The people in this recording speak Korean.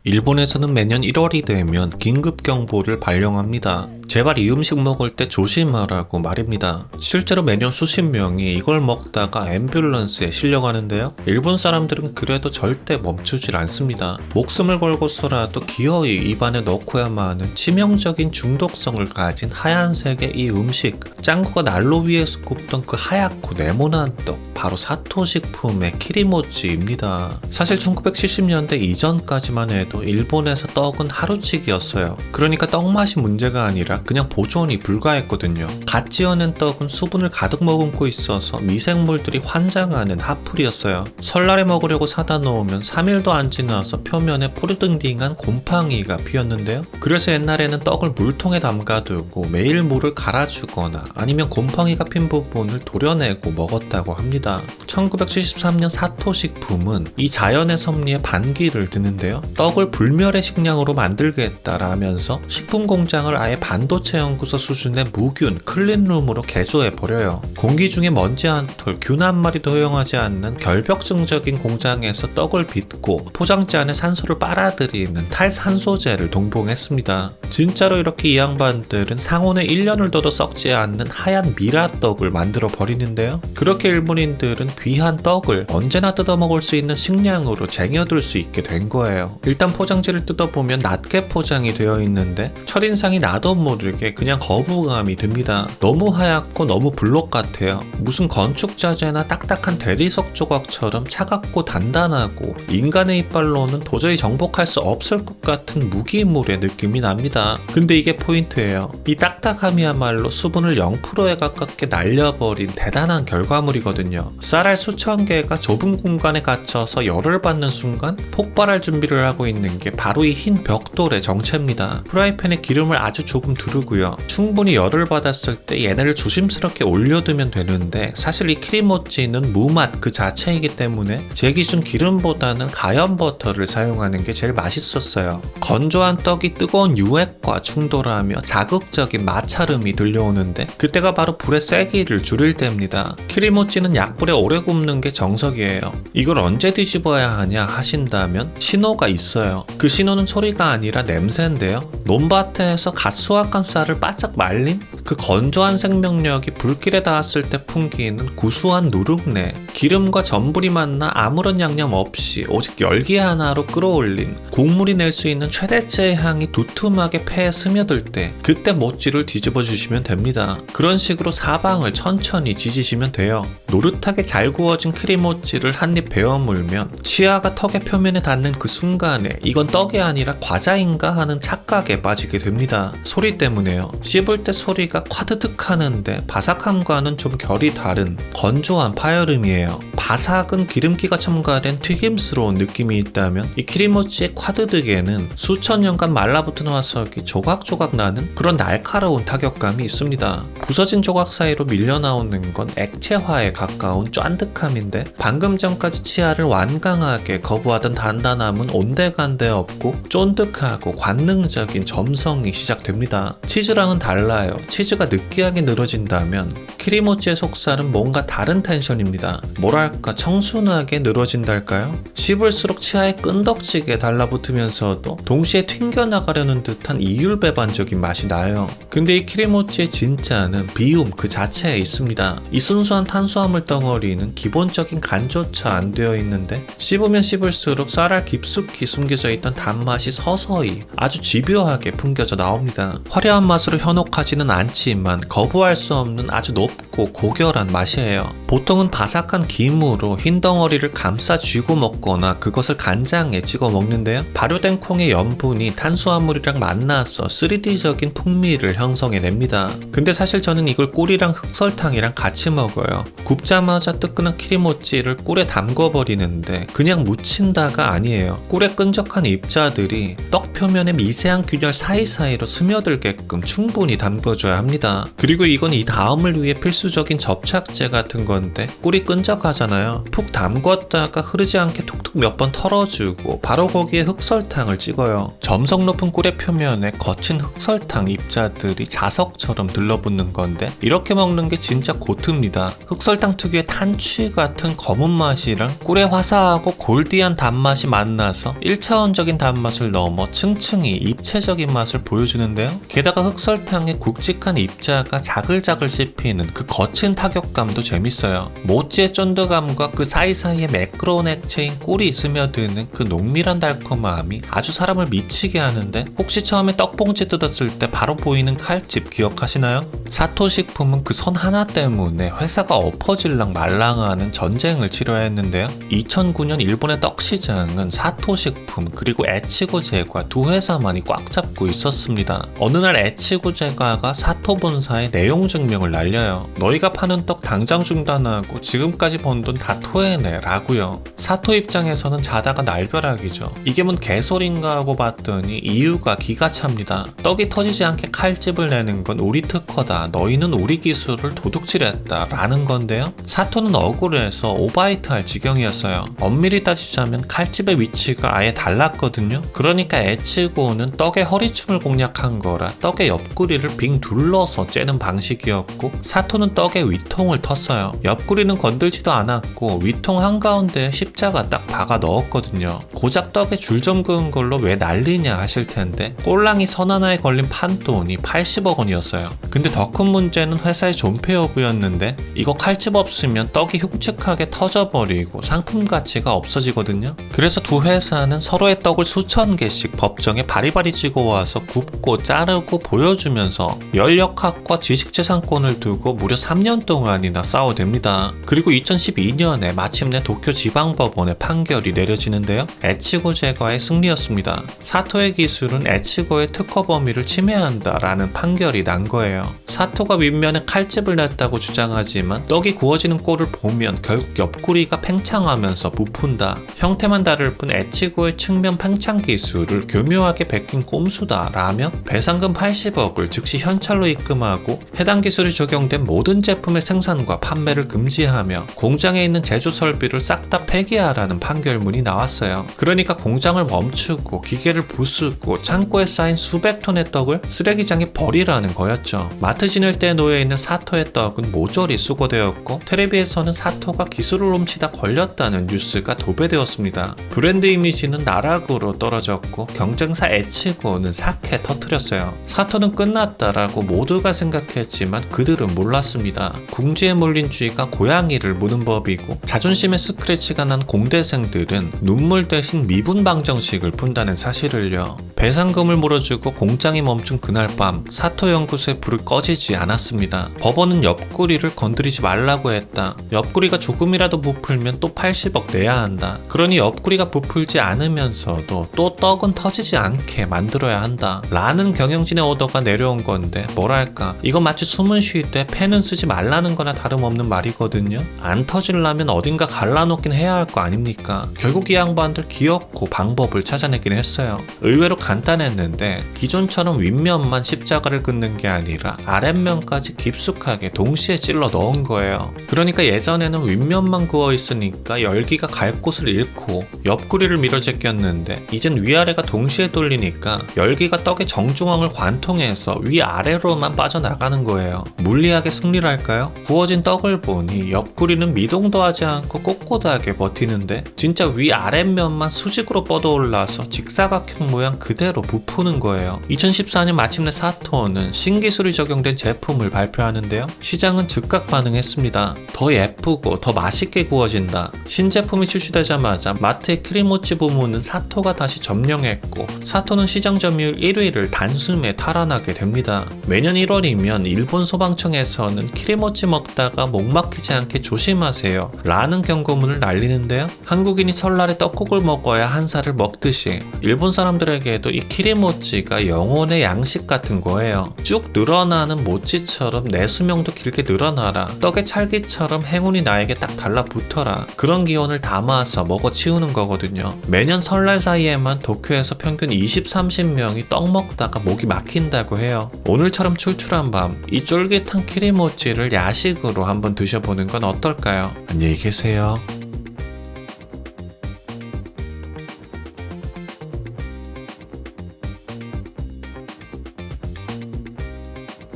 일본에서는 매년 1월이 되면 긴급경보를 발령합니다. 제발 이 음식 먹을 때 조심하라고 말입니다. 실제로 매년 수십 명이 이걸 먹다가 앰뷸런스에 실려가는데요. 일본 사람들은 그래도 절대 멈추질 않습니다. 목숨을 걸고서라도 기어이 입안에 넣고야만 하는 치명적인 중독성을 가진 하얀색의 이 음식. 짱구가 난로 위에서 굽던 그 하얗고 네모난 떡, 바로 사토식품의 키리모찌입니다. 사실 1970년대 이전까지만 해도 일본에서 떡은 하루치기였어요. 그러니까 떡 맛이 문제가 아니라 그냥 보존이 불가했거든요. 갓 지어낸 떡은 수분을 가득 머금고 있어서 미생물들이 환장하는 핫플이었어요. 설날에 먹으려고 사다 놓으면 3일도 안 지나서 표면에 푸르등딩한 곰팡이가 피었는데요. 그래서 옛날에는 떡을 물통에 담가두고 매일 물을 갈아주거나 아니면 곰팡이가 핀 부분을 도려내고 먹었다고 합니다. 1973년 사토식품은 이 자연의 섭리에 반기를 드는데요. 떡을 불멸의 식량으로 만들겠다라면서 식품 공장을 아예 반도체 연구소 수준의 무균 클린룸으로 개조해버려요. 공기 중에 먼지 한 톨, 균 한 마리도 허용하지 않는 결벽증적인 공장에서 떡을 빚고 포장지 안에 산소를 빨아들이는 탈산소제를 동봉했습니다. 진짜로 이렇게 이 양반들은 상온에 1년을 둬도 썩지 않는 하얀 미라떡을 만들어 버리는데요. 그렇게 일본인들은 귀한 떡을 언제나 뜯어먹을 수 있는 식량으로 쟁여둘 수 있게 된 거예요. 일단 포장지를 뜯어보면 낮게 포장이 되어 있는데 첫인상이 나도 모르게 그냥 거부감이 듭니다. 너무 하얗고 너무 블록 같아요. 무슨 건축자재나 딱딱한 대리석 조각처럼 차갑고 단단하고 인간의 이빨로는 도저히 정복할 수 없을 것 같은 무기물의 느낌이 납니다. 근데 이게 포인트예요. 이 딱딱함이야말로 수분을 0%에 가깝게 날려버린 대단한 결과물이거든요. 쌀알 수천 개가 좁은 공간에 갇혀서 열을 받는 순간 폭발할 준비를 하고 있는 게 바로 이 흰 벽돌의 정체입니다. 프라이팬에 기름을 아주 조금 두르고요. 충분히 열을 받았을 때 얘네를 조심스럽게 올려두면 되는데 사실 이 키리모찌는 무맛 그 자체이기 때문에 제 기준 기름보다는 가염 버터를 사용하는 게 제일 맛있었어요. 건조한 떡이 뜨거운 유액과 충돌하며 자극적인 마찰음이 들려오는데 그때가 바로 불의 세기를 줄일 때입니다. 키리모찌는 약불에 오래 굽는 게 정석이에요. 이걸 언제 뒤집어야 하냐 하신다면 신호가 있어요. 그 신호는 소리가 아니라 냄새인데요. 논밭에서 갓 수확한 쌀을 바짝 말린 그 건조한 생명력이 불길에 닿았을 때 풍기는 구수한 누룩내, 기름과 전분이 만나 아무런 양념 없이 오직 열기 하나로 끌어올린 국물이 낼 수 있는 최대치의 향이 두툼하게 폐에 스며들 때 그때 모찌를 뒤집어 주시면 됩니다. 그런 식으로 사방을 천천히 지지시면 돼요. 노릇하게 잘 구워진 크리모찌를 한 입 베어 물면 치아가 턱의 표면에 닿는 그 순간에 이건 떡이 아니라 과자인가 하는 착각에 빠지게 됩니다. 소리 때문에요. 씹을 때 소리가 콰드득 하는데 바삭함과는 좀 결이 다른 건조한 파열음이에요. 바삭은 기름기가 첨가된 튀김스러운 느낌이 있다면 이 키리모찌의 콰드득에는 수천 년간 말라붙은 화석이 조각조각 나는 그런 날카로운 타격감이 있습니다. 부서진 조각 사이로 밀려나오는 건 액체화에 가까운 쫀득함인데 방금 전까지 치아를 완강하게 거부하던 단단함은 온데간데 없고 쫀득하고 관능적인 점성이 시작됩니다. 치즈랑은 달라요. 치즈가 느끼하게 늘어진다면 키리모찌의 속살은 뭔가 다른 텐션입니다. 뭐랄까 청순하게 늘어진달까요? 씹을수록 치아에 끈덕지게 달라붙으면서도 동시에 튕겨나가려는 듯한 이율배반적인 맛이 나요. 근데 이 키리모찌의 진짜는 비움 그 자체에 있습니다. 이 순수한 탄수화물 덩어리는 기본적인 간조차 안 되어 있는데 씹으면 씹을수록 쌀알 깊숙이 숨겨져 있던 단맛이 서서히 아주 집요하게 풍겨져 나옵니다. 화려한 맛으로 현혹하지는 않지만 거부할 수 없는 아주 높고 고결한 맛이에요. 보통은 바삭한 김으로 흰 덩어리를 감싸 쥐고 먹거나 그것을 간장에 찍어 먹는데요. 발효된 콩의 염분이 탄수화물이랑 만나서 3D적인 풍미를 형성해냅니다. 근데 사실 저는 이걸 꿀이랑 흑설탕이랑 같이 먹어요. 굽자마자 뜨끈한 키리모찌를 꿀에 담궈버리는데 그냥 묻힌다가 아니에요. 꿀의 끈적한 입자들이 떡 표면의 미세한 균열 사이사이로 스며들게끔 충분히 담궈줘야 합니다. 합니다. 그리고 이건 이 다음을 위해 필수적인 접착제 같은 건데 꿀이 끈적하잖아요. 푹 담궜다가 흐르지 않게 톡톡 몇 번 털어주고 바로 거기에 흑설탕을 찍어요. 점성 높은 꿀의 표면에 거친 흑설탕 입자들이 자석처럼 들러붙는 건데 이렇게 먹는 게 진짜 고트입니다. 흑설탕 특유의 탄취 같은 검은 맛이랑 꿀의 화사하고 골디한 단맛이 만나서 1차원적인 단맛을 넘어 층층이 입체적인 맛을 보여주는데요. 게다가 흑설탕의 굵직한 입자가 자글자글 씹히는 그 거친 타격감도 재밌어요. 모찌의 쫀득함과 그 사이사이에 매끄러운 액체인 꿀이 스며드는 그 농밀한 달콤함이 아주 사람을 미치게 하는데 혹시 처음에 떡봉지 뜯었을 때 바로 보이는 칼집 기억하시나요? 사토식품은 그 선 하나 때문에 회사가 엎어질랑 말랑하는 전쟁을 치러야 했는데요. 2009년 일본의 떡시장은 사토식품 그리고 에치고 제과 두 회사만이 꽉 잡고 있었습니다. 어느 날 에치고 제과가 사토 본사에 내용 증명을 날려요. 너희가 파는 떡 당장 중단하고 지금까지 번 돈 다 토해내 라고요. 사토 입장에서는 자다가 날벼락이죠. 이게 뭔 개소린가 하고 봤더니 이유가 기가 찹니다. 떡이 터지지 않게 칼집을 내는 건 우리 특허다. 너희는 우리 기술을 도둑질했다 라는 건데요. 사토는 억울해서 오바이트 할 지경이었어요. 엄밀히 따지자면 칼집의 위치가 아예 달랐거든요. 그러니까 에치고는 떡의 허리춤을 공략한 거라 떡의 옆구리를 빙 둘러서 째는 방식이었고 사토는 떡의 위통을 텄어요. 옆구리는 건들지도 않았고 위통 한가운데에 십자가 딱 박아 넣었거든요. 고작 떡에 줄 좀 그은 걸로 왜 난리냐 하실 텐데 꼴랑이 선 하나에 걸린 판돈이 80억 원이었어요. 근데 더 큰 문제는 회사의 존폐 여부였는데 이거 칼집 없으면 떡이 흉측하게 터져버리고 상품 가치가 없어지거든요. 그래서 두 회사는 서로의 떡을 수천 개씩 법정에 바리바리 찍어와서 굽고 자르고 보여주면서 연력학과 지식재산권을 두고 무려 3년 동안이나 싸워댑니다. 그리고 2012년에 마침내 도쿄 지방법원의 판결이 내려지는데요. 에치고 제과의 승리였습니다. 사토의 기술은 에치고의 특허 범위를 침해한다라는 판결이 난 거예요. 사토가 윗면에 칼집을 냈다고 주장하지만 떡이 구워지는 꼴을 보면 결국 옆구리가 팽창하면서 부푼다. 형태만 다를 뿐 에치고의 측면 팽창 기술을 교묘하게 베낀 꼼수다 라며 배상금 80억을 즉시 현찰로 입금하고 해당 기술이 적용된 모든 제품의 생산과 판매를 금지하며 공장에 있는 제조 설비를 싹 다 폐기하라는 판결문이 나왔어요. 그러니까 공장을 멈추고 기계를 부수고 창고에 쌓인 수백 톤의 떡을 쓰레기장에 버리라는 거였죠. 마트 지낼 때 놓여있는 사토의 떡은 모조리 수거되었고 텔레비에서는 사토가 기술을 훔치다 걸렸다는 뉴스가 도배되었습니다. 브랜드 이미지는 나락으로 떨어졌고 경쟁사 에치고는 삭해 터뜨렸어요. 사토는 끝났다라고 모두가 생각했지만 그들은 몰랐습니다. 궁지에 몰린 쥐가 고양이를 무는 법이고 자존심에 스크래치가 난 공대생들은 눈물 대신 미분 방정식을 푼다는 사실을요. 배상금을 물어주고 공장이 멈춘 그날 밤 사토 연구소의 불을 꺼지지 않았습니다. 법원은 옆구리를 건드리지 말라고 했다. 옆구리가 조금이라도 부풀면 또 80억 내야 한다. 그러니 옆구리가 부풀지 않으면서도 또 떡은 터지지 않게 만들어야 한다. 라는 경영진의 오더가 내려온 건데 뭐랄까 이건 마치 숨은 쉴 때 펜은 쓰지 말라는 거나 다름없는 말이거든요. 안 터지려면 어딘가 갈라놓긴 해야 할 거 아닙니까? 결국 이 양반들 기어코 방법을 찾아내긴 했어요. 의외로 간단했는데 기존처럼 윗면만 십자가를 긋는 게 아니라 아랫면까지 깊숙하게 동시에 찔러 넣은 거예요. 그러니까 예전에는 윗면만 구워 있으니까 열기가 갈 곳을 잃고 옆구리를 밀어 제꼈는데 이젠 위아래가 동시에 돌리니까 열기가 떡의 정중앙을 관통해서 위아래로만 빠져나가는 거예요. 물리학의 승리랄까요? 구워진 떡을 보니 옆구리는 미동도 하지 않고 꼿꼿하게 버티는데 진짜 위아랫면만 수직으로 뻗어올라서 직사각형 모양 그대로 부푸는 거예요. 2014년 마침내 사토는 신기술이 적용된 제품을 발표하는데요. 시장은 즉각 반응했습니다. 더 예쁘고 더 맛있게 구워진다. 신제품이 출시되자마자 마트의 크림모찌 부문은 사토가 다시 점령했고 사토는 시장 점유율 1위를 단숨에 탈환하게 됩니다. 매년 1월이면 일본 소방청에서는 크림모찌 먹다가 목 막히지 않게 조심하세요 라는 경고문을 날리는데요. 한국인이 설날에 떡국을 먹어야 한 살을 먹듯이 일본 사람들에게도 이 키리모찌가 영혼의 양식 같은 거예요. 쭉 늘어나는 모찌처럼 내 수명도 길게 늘어나라. 떡의 찰기처럼 행운이 나에게 딱 달라붙어라. 그런 기원을 담아서 먹어치우는 거거든요. 매년 설날 사이에만 도쿄에서 평균 20-30명이 떡 먹다가 목이 막힌다고 해요. 오늘처럼 바람 출출한 밤, 이 쫄깃한 키리모찌를 야식으로 한번 드셔보는 건 어떨까요? 안녕히 계세요.